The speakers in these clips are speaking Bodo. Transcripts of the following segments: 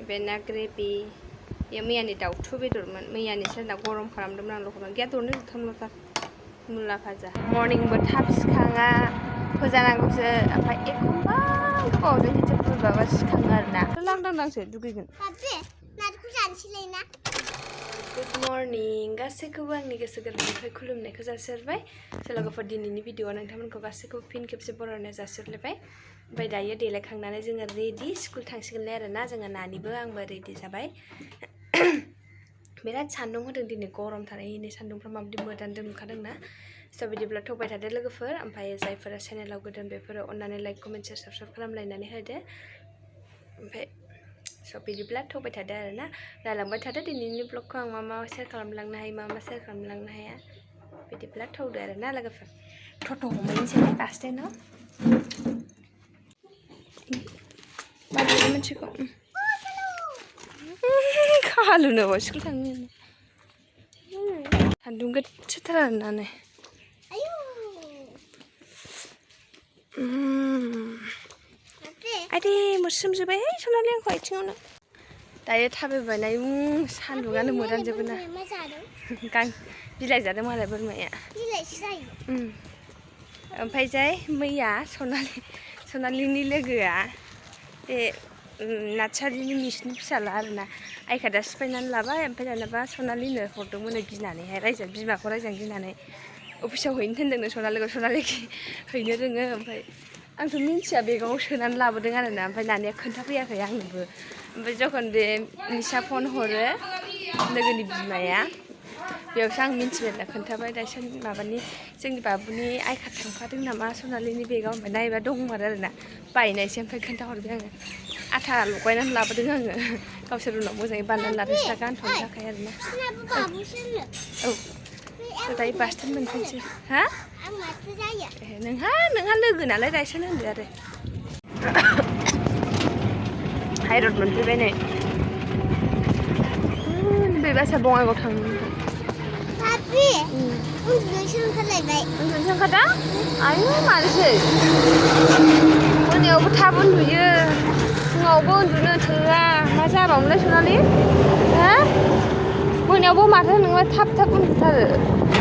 बे ना ग्रेभि बे मैयानि दाउथु बेदरमोन मैयानि सोरना गरम खालामदोंमोन आं लखबा गैया दरनै दुथामल'थार मुला भाजा मर्निंबो थाब सिखाङा फोजानांगौसो ओमफ्राय एखमबा गोबावजों खेबसे फोजाबा सिखाङो आरोना लांदांदांसो दुगैगोन गुड मर्निं गासैखौबो आंनि गोसो गोरबोनिफ्राय खुलुमनायखौ जासिहरबाय लोगोफोर दिनैनि भिडिअ'आव नोंथांमोनखौ गासैखौबो फिन खेबसे बरायनाय जासिहरलायबाय ओमफ्राय दायो देलायखांनानै जोङो रेडि स्कुल थांसिगोनलाय आरोना जोङो नानिबो आंबो रेडि जाबाय बिराद सान्दुं होदों दिनै गरमथार नै सान्दुंफ्रा माबायदि मोदानदों नुखादोंना स' बिदिब्ला थगाय थादो लोगोफोर ओमफ्राय जायफोरा चेनेलाव गोदान बेफोरो अननानै लाइक कमेन्ट शेयार साबस्क्राइब खालामलायनानै होदो ओमफ्राय स' बिदिब्ला थगाय थादो आरोना रायलांबाय थादो दिनैनि ब्लगखौ आं मा मा शेयार खालामलांनो हायो मा मा शेयार खालामलांनो हाया बिदिब्ला थौदो आरोना लोगोफोर टट' हमहैनोसै बास स्टेन्डआव माबायदि मोनसेखौ खालुनो स्कुल थांनो सान्दुं गोसाथार आरोना नै आइदे मोस्रोमजोब्बाय सनालि आंखौ आथिङावनो दायो थाबायबायना सान्दुङानो मोदानजोबो ना बिलाइ जादों मालाय बोरमाया ओमफ्राय जाय मैया सनालिनि लोगोआ बे नार्सारिनि मिसनि फिसाला आरोना आइखादा सिफायनानै लाबाय ओमफ्राय दानाबा सनालिनो हरदोंमोन गिनानैहाय बिमाखौ रायजानो गिनानै अफिसाव हैनो थिनदोंनो सनालिखौ सनालि हैनो रोङो ओमफ्राय आंथ' मिन्थिया बेगाव सोनानै लाबोदों आरोना ओमफ्राय नानिया खोन्थाफैयाखै आंनोबो ओमफ्राय जखन बे निसा फन हरो लोगोनि बिमाया बेयावसो आं मिन्थिबाय खोन्थाबाय दासो माबानि जोंनि बाबुनि आइकार्ड थांफादों नामा सनालिनि बेगाव ओमफ्राय नायबा दंमोन आरोना बायनायसो ओमफ्राय खोन्थाहरबाय आङो आथा लगायनानै लाबोदों आङो गावसोर उनाव मोजाङै बानायनानै लादों दा गानथ'नो थाखाय आरोना औ दायो बास स्टेन्ड मोनफैनोसै हा नोंहा लोगो नालाय दायसोनो होनदो आरो हाइरड मोनफैबाय नै बे बासा बङाइगाव थांनो उन्दुनोसो ओंखारदों आयु मानोसै मोनायावबो थाब उन्दुयो फुङावबो उन्दुनो थोआ मा जाबावनोलाय सनालि हा मोनायावबो माथो नोङो थाब उन्दुथारो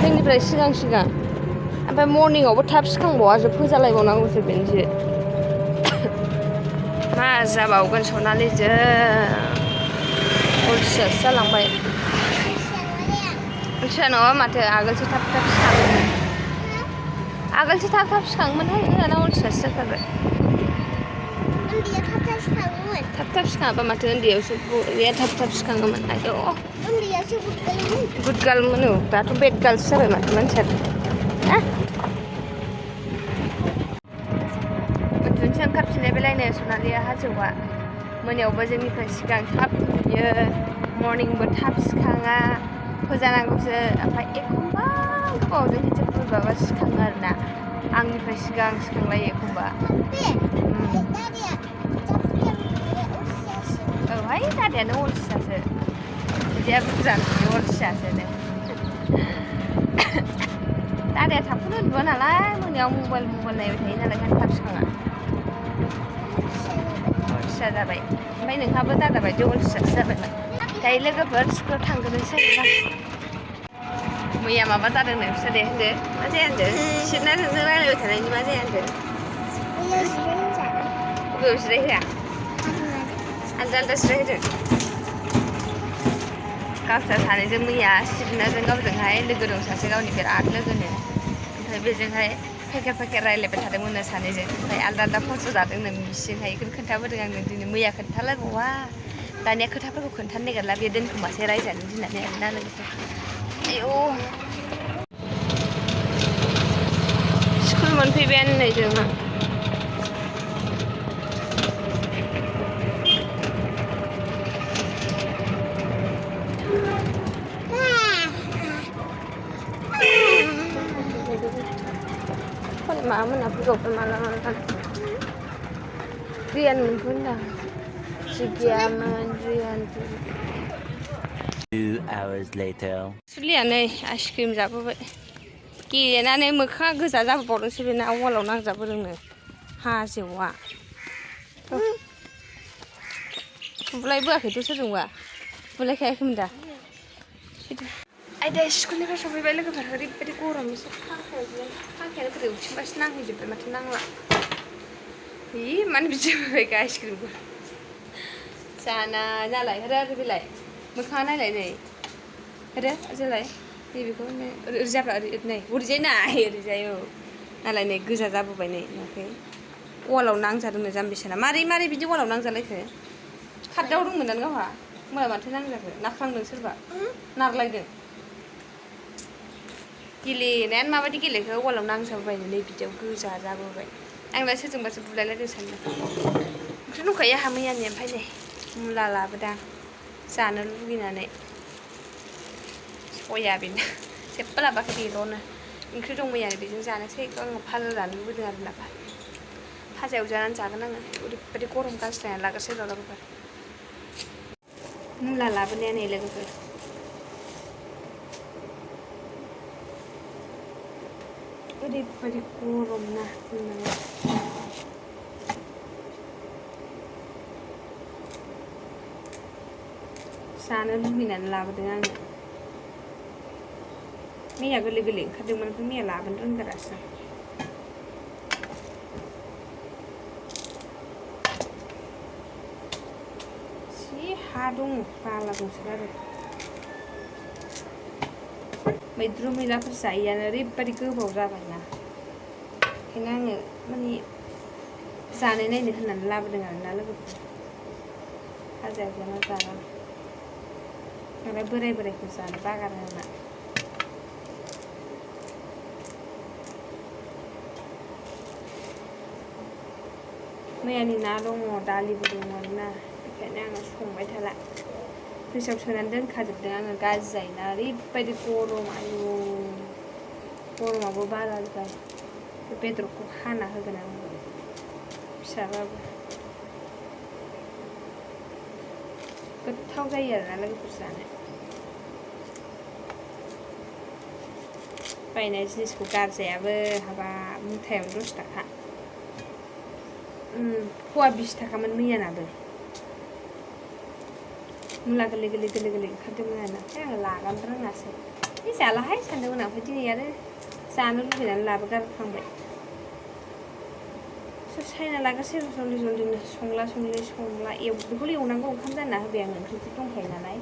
जोंनिफ्राय सिगां ओमफ्राय मर्निंआवबो थाब सिखांबावासो फोजालायबावनांगौसो बेनोसो मा जाबावगोन सनालिजों अलसियासो जालांबाय अलसिया नङा माथो आगोलसो थाब सिखाङोमोन आगोलसो थाब सिखाङोमोनहाय दाना अलसियासो जाथारबाय थाब सिखाङाबा माथो उन्दैयावसो थाब सिखाङोमोन आयौ गुड गार्लमोन औ दाथ' बेड गार्लसो जाबाय माथो मानसिया उन्दुनोसो ओंखारफिनलायबायलायनो सनालिया हाजोआ मोनायावबो जोंनिफ्राय सिगां थाब उन्दुयो मर्निंबो थाब सिखाङा फोजानांगौसो ओमफ्राय एखमबा गोबावजों खेबसे फोजाबा सिखाङो आरोना आंनिफ्राय सिगां सिखांलायो एखमबा औहाय दादायानो अलसियासो बिदिया बुरजा नङो अलसियासो नों दादाया थाबखौनो उन्दुआ नालाय मोनायाव मबाइल नायबाय थायो नालाय ओंखायनो थाब सिखाङा अलसिया जाबाय ओमफ्राय नोंहाबो दादा बायदि अलसियासो जाबायमोन दायो लोगोफोर स्कुलाव थांग्रोनोसै मैया माबा जादोंनो बिसोर दे होनदो मा जाया होनदो सिरना नोंजों रायलायबाय थानायनि मा जाया होनदो बबेयाव जिरायहोआ आलदा जिरायहोदों गावसोर सानैजों मैया सिरनाजों गावजोंहाय लोगो दं सासे गावनि बिराद लोगोनो ओमफ्राय बेजोंहाय फेकेर रायलायबाय थादोंमोननो सानैजों ओमफ्राय आलदा फन्स' जादोंनो मिसजोंहाय बेखौनो खोन्थाबोदों आंनो दिनै मैया खोन्थालायबावा दानिया खोथाफोरखौ खोन्थानो नागिरला बे दोनखोमासै रायजानो गिनानै आरोना लोगोफोर आयौ स्कुल मोनफैबायानो नै जोंना मा मोना फैबावगोन माला रियान मोनफैनदां जिगियामोन रियान 2 hours later सुलिया नै आइसक्रिम जाबोबाय गेलेनानै मोखाङा गोजा जाबोबावदोंसो बेना वालाव नांजाबोदोंनो हाजोआ बुलायबोआखैथ' सोरजोंबा बुलायखायाखैमोन दा आयदा स्कुलनिफ्राय सफैबाय लोगोफोर ओरैबायदि गरम एसे फांखायानो बोरै उथिंबासो नांहैजोब्बाय माथो नांला मानो बिदि होबाय आइसक्रिमखौ जाना नालाय आरो बेलाय मोखाङा नायलाय नै आरो जोलाय नैबेखौ ओरै जाब्ला ओरै नै ओरैजाय नाय ओरैजाय औ नालाय नै गोजा जाबोबाय नै नुवाखै वालाव नांजादोंनो जाम्बिसाना मारै बिदि वालाव नांजालायखो खारदाव दंमोन दां गावहा होमबालाय माथो नांजाखो नाख्रांदों सोरबा नारलायदों गेलेनायानो माबायदि गेलेखो वालाव नांजाबोबाय नै बिदियाव गोजा जाबोबाय आं दा सोरजोंबासो बुलायलायदों सानदों ओंख्रि दंखायो आंहा मैयानि ओमफ्राय नै मुला लाबोदां जानो लुगैनानै सयाबिन जेबो लाबोआखै बेल'नो ओंख्रि दं मैयानो बेजों जानोसै आङो फाजा जानो लुबैदों आरो ना फाजा एवजानानै जागोन आङो ओरैबायदि गरम गास्लायनानै लाग्रोसै र' लोगोफोर मुला लाबोनाया नै लोगोफोर ओरैबायदि गरम ना जानो लुबैनानै लाबोदों आङो मैया गोरलै ओंखारदोंमोन ओमफ्राय मैया लाबोनो रोंथारासै जि हा दङ बाला दंसोगारो मैद्रु मैलाफोर जायैयानो ओरैबायदि गोबाव जाबायना ओंखायनो आङो माने जानाय नायनो होननानै लाबोदों आरोना लोगोफोर फाजा एवजाना जागोन ओमफ्राय बोरायखौ जानो बागार आंना मैयानि ना दङ दालिबो दङ आरोना बेखायनो आङो संबाय थाला फ्रिजआव सोनानै दोनखाजोबदों आङो गाज्रि जायोना ओरैबायदि गरम आयु गरमाबो बारा जाबाय बे बेदरखौ हाना होगोन आं फिसाबाबो गोथाव जायो आरोना लोगोफोर जानो बायनाय जिनिसखौ गारजायाबो हाबाब मुथायावनो 10 थाखा फवा 20 थाखामोन मैयानाबो मुला गोरलै ओंखारदोंमोन आरोना ओमफ्राय आङो लागानो रोङासै जालाहाय सानदोंमोन आं ओमफ्राय दिनै आरो जानो लुबैनानै लाबोगारफ्लांबाय सायना लाग्रोसै जल्दिनो संला बेखौल' एवनांगौ ओंखाम जानना होबाय आङो ओंख्रिफोर दंखायो नालाय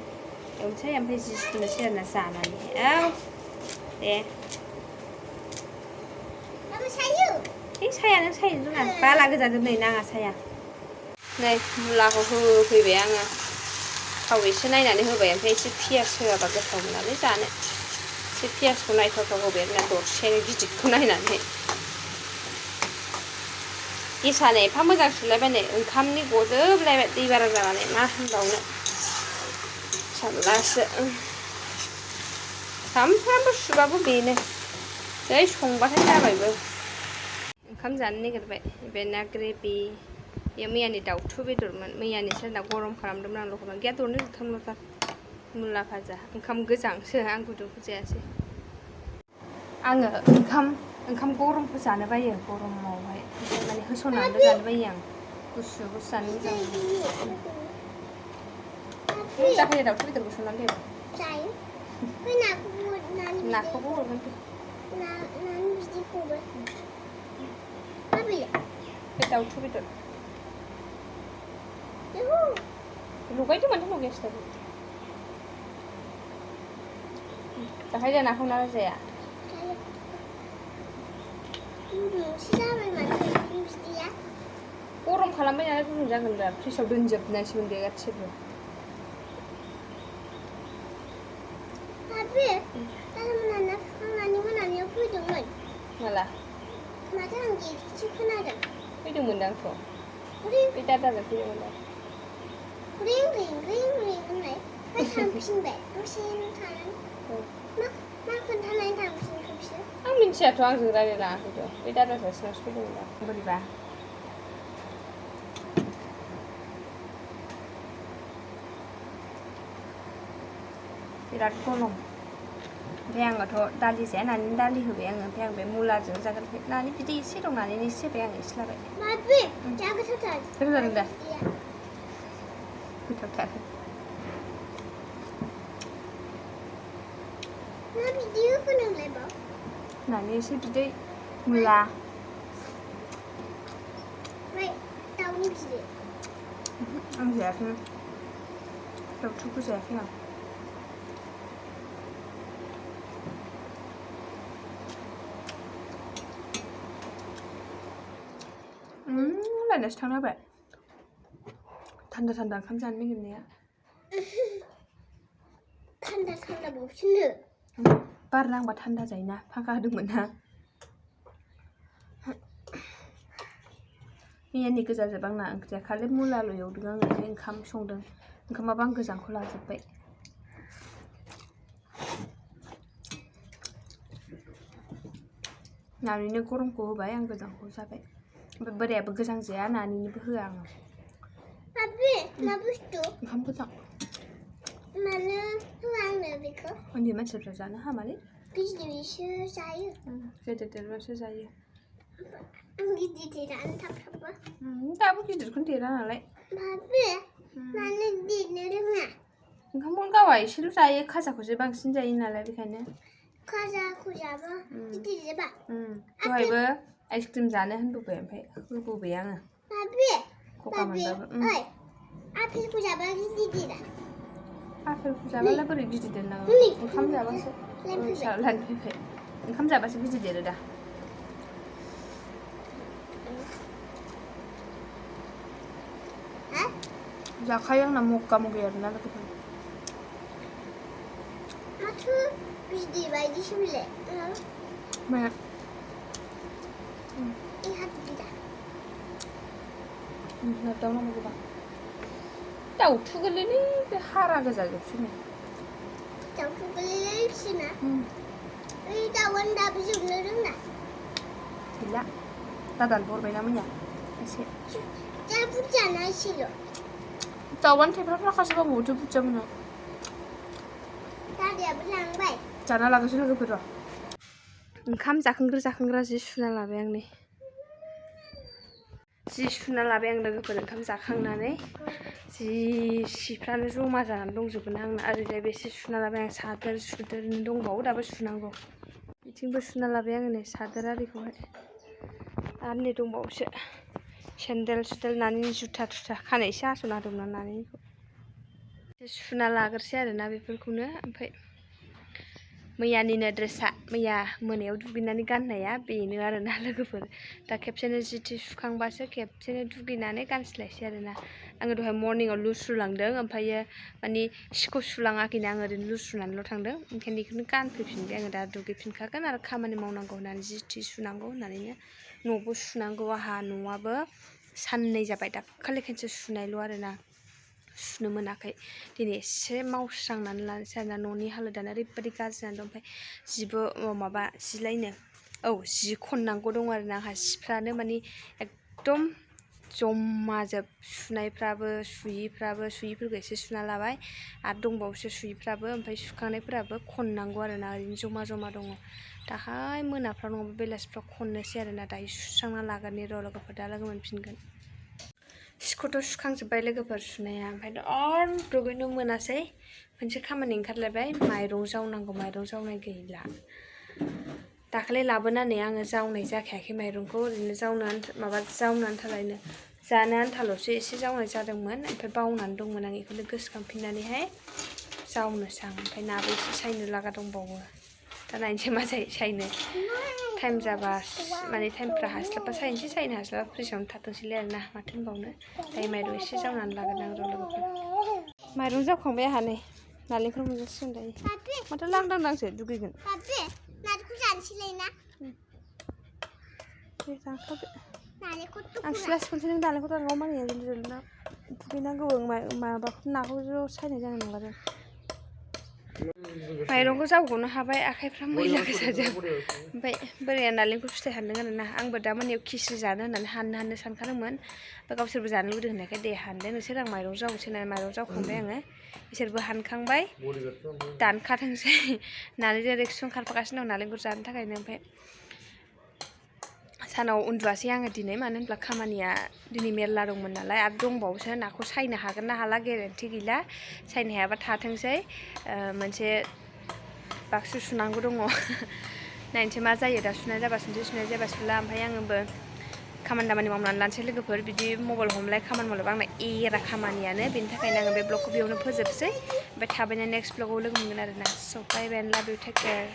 एवनोसै ओमफ्राय जि सुनोसै आरोना जानानै औ दे सायानो सायनो रोङा बाला गोजाजोब नै नाङा साया नै मुलाखौ होफैबाय आङो थाव एसे नायनानै होबाय ओमफ्राय एसे पियास होआबा गोथाव मोनालै जानो एसे पियासखौ नायथावथाव होबाय आरोना दरसेनो गिदिरखौ नायनानै गेसानो एफा मोजां सुलायबाय नै ओंखामनि गजोबलायबाय दै बारा जानानै मा होनबावनो सारलासो सामफ्रामबो सुबाबो बेनो जै संबाथाय जाबायबो ओंखाम जानो नागिरबाय बे ना ग्रेभि बे मैयानि दाउथु बेदरमोन मैयानि सोरना गरम खालामदोंमोन आं लखबा गैया दरनै दरथामल'थार मुला भाजा ओंखाम गोजांसो आं गुदुंखौ जायासै आङो ओंखाम गरमखौ जानो बायो गरमावहाय माने होसननानैबो जानो बायो आं गुसु जानो मोजां मोनो जाखायो दाउथु बेदरखौ संनानै दोन नाखौबो हरगोन बे दाउथु बेदर लगायदो माथो लगायासै जाखायो नाखौ ना जाया गरम खालामबाय नालाय गुदुं जागोन दा फ्रिजआव दोनजोबनायसोमोन दे गासिबो माला माथो आं एसे खोनादों फैदोंमोनदांथ' बे दादाजों फैदोंमोनदां रिं होननाय थांफिनबाय दसेनो थानानै मा खोन्थानानै थांफिनखो बिसोर आं मिन्थियाथ' आंजों रायज्लायलाङाखैथ' बे दादा सासेनावसो फैदोंमोनदां बोरैबा बिराद गरम ओमफ्राय आङोथ' दालि जाया नानि दालि होबाय आङो ओमफ्राय आं बे मुलाजों जागोन नानि बिदै एसे दं नानि एसे होबाय आं एसे लाबाय गोथाव जादों दा गोथावथार मा बिदै होनोंलाय बाव नानि एसे बिदै मुला ओमफ्राय दाउनि बिदै आं जायाखै दाउथुखौ जायाखै आं लायनासो थांना होबाय थान्दा थान्दा ओंखाम जानो नागिरनाया थान्दा थान्दा बावसोनो बार नांबा थान्दा जायोना फांखा होदोंमोन ना मैयानि गोजा जोब आंना ओंख्रिया खालि मुलाल' एवदों आङो ओमफ्राय ओंखाम संदों ओंखामाबो आं गोजांखौ लाजोब्बाय नानिनो गरमखौ होबाय आं गोजांखौ जाबाय ओमफ्राय बोरायाबो गोजां जाया नानिनोबो होआ आङो माबे मा बुस्थु ओंखाम गोजां मानो होआ आंनो बेखौ उन्दै मानसिफ्रा जानो हामालै गिदिरसो जायो गेदेर देरबासो जायो आं गिदिर देरानो थाबथाबो दाबो गिदिरखौनो देरा नालाय माबे मानो देरनो रोङा ओंखामखौनो गावा एसेल' जायो खाजाखौसो बांसिन जायो नालाय बेखायनो खाजाखौ जाबा गिदिर जाबा दहायबो आइसक्रिम जानो होनबोबाय ओमफ्राय होबोबाय आङो माबे खखा मोनबाबो ओइ आपेलखौ जाबा गिदिर देरा आपेलखौ जाबालाय बोरै गिदिर देरनांगौ ओंखाम जाबासो लाइन फैबाय ओंखाम जाबासो गिदिर देरो दा जाखायो आंना मगा मगि आरोना लोगोफोर माथो बिदै बायदिसो बिलाय माया दाउनांगौ गोबां दाउथु गोरलैलै बे हारा गोजा जोबसैनो दाउथु गोरलैसैना ओइ दाउआनो दाबो जोबनो रोंला गैला दादानो हरबायना मैया एसे जा बुरजाना एसेल' दाउआनो थेफ्रा फ्राखासो बावबावोथो बुरजा मोनो दादायाबो लांबाय जाना लागोसो लोगोफोर र' ओंखाम जाखांग्रा जि सुना लाबाय आं नै जि सुना लाबाय आं लोगोफोर ओंखाम जाखांनानै जि सिफ्रानो जमा जानानै दंजोबो ना आंना ओरैजाय बेसे सुना लाबाय आं सादोर सुदोरनो दंबावो दाबो सुनांगौ बिथिंबो सुना लाबाय आङो नै सादोर आरिखौहाय आरो नै दंबावोसो सेन्देल सुदेल नानिनि जुथा थुथा खानायसो हास'ना होदोंमोन नानिनिखौ सुना लाग्रोसै आरोना बेफोरखौनो ओमफ्राय मैयानिनो ड्रेसा मैया मोनायाव दुगैनानै गाननाया बेनो आरोना लोगोफोर दा खेबसेनो जिथि सुखांबासो खेबसेनो दुगैनानै गानस्लायसै आरोना आङो दहाय मर्निंआव लुस्रुलांदों ओमफ्रायो माने सिखौ सुलाङाखैना आङो ओरैनो लुस्रुनानैल' थांदों ओंखायनो बेखौनो गानफैफिनबाय आङो दा दुगैफिनखागोन आरो खामानि मावनांगौ होननानै जिथि सुनांगौ होननानैनो न'बो सुनांगौ आंहा न'आबो साननै जाबाय दाखालि खनसे सुनायल' आरोना सुनो मोनाखै दिनै एसे मावस्रांनानै लानोसै आरोना न'नि हालोदानो ओरैबायदि गाज्रि जानानै दं ओमफ्राय जिबो माबा जिलायनो जि खननांगौ दं आरोना आंहा सिफ्रानो माने एकदम जमाजोब सुनायफ्राबो सुयिफोरखौ एसे सुना लाबाय आरो दंबावोसो सुयिफ्राबो ओमफ्राय सुखांनायफोराबो खननांगौ आरोना ओरैनो जमा दङ दाहाय मोनाफ्राव नङाबा बेलासिफ्राव खननोसै आरोना दायो सुस्रांना लागोननि र' लोगोफोर दा लोगो मोनफिनगोन सिखौथ' सुखांजोब्बाय लोगोफोर सुनाया ओमफ्राय आरो दुगैनो मोनासै मोनसे खामानि ओंखारलायबाय माइरं जावनांगौ माइरं जावनाय गैला दाखालि लाबोनानै आङो जावनाय जाखायाखै माइरंखौ ओरैनो जावनो आन्थालायनो जानो आन्थाल'सो एसे जावनाय जादोंमोन ओमफ्राय बावनानै दंमोन आं बेखौनो गोसोखांफिननानैहाय जावनोसै आं ओमफ्राय नाबो एसे सायनो लागा दंबावो दा नायनोसै मा जायो सायनो टाइम जाबा माने टाइमफ्रा हास्लाबबा सायनोसै सायनो हास्लाबा फ्रिजआवनो थाथोंसैलाय आरोना माथो होनबावनो दायो माइरं एसे जावनानै लागोन आं र' लोगोफोर माइरं जावखांबाय आंहा नै नालेंखर मोनजासिगोन दायो माथो लांदांसो दुगैगोन नालेंखर जानोसैलाय ना दे जाखादो नालेंखरथ' आं सिला सिखौसो नों नालेंखर दानगौ मानिया जोलना दुगैनांगौ माबाखौ नाखौ सायनाय जानाय नंला आरो माइरंखौ जावग'नो हाबाय आखाइफ्रा मैला गोजाजों ओमफ्राय बोराया नालेंखर फिथाइ हानदों आरोना आंबो दा मोनायाव खिस्रि जानो होननानै हाननो सानखादोंमोन गावसोरबो जानो लुबैदों होननायखाय दे हानदो नोंसोर आं माइरं जावनोसै होननानै माइरं जावखांबाय आङो बिसोरबो हानखांबाय दानखाथोंसै नालेंखर रिएक्सन खारफागासिनो दं नालेंखर जानो थाखायनो ओमफ्राय सानाव उन्दुआसै आङो दिनै मानो होनब्ला खामानिया दिनै मेरला दंमोन नालाय आरो दंबावोसो नाखौ सायनो हागोन ना हाला गेरेन्थि गैला सायनो हायाबा थाथोंसै मोनसे बाक्सु सुनांगौ दङ नायनोसै मा जायो दा सुनाय जाबा सुनोसै सुनाय जाबा सुला ओमफ्राय आंबो खामानि दामानि मावनानै लानोसै लोगोफोर बिदि मबाइल हमलाय खामानि मावलायबा आंना एरा खामानियानो बेनि थाखायनो आङो बे ब्लगखौ बेयावनो फोजोबसै ओमफ्राय थाबैनो नेक्स्ट ब्लगाव लोगो मोनगोन आरोना स' बाय बाय एन्ड लाभ इउ टेक केयार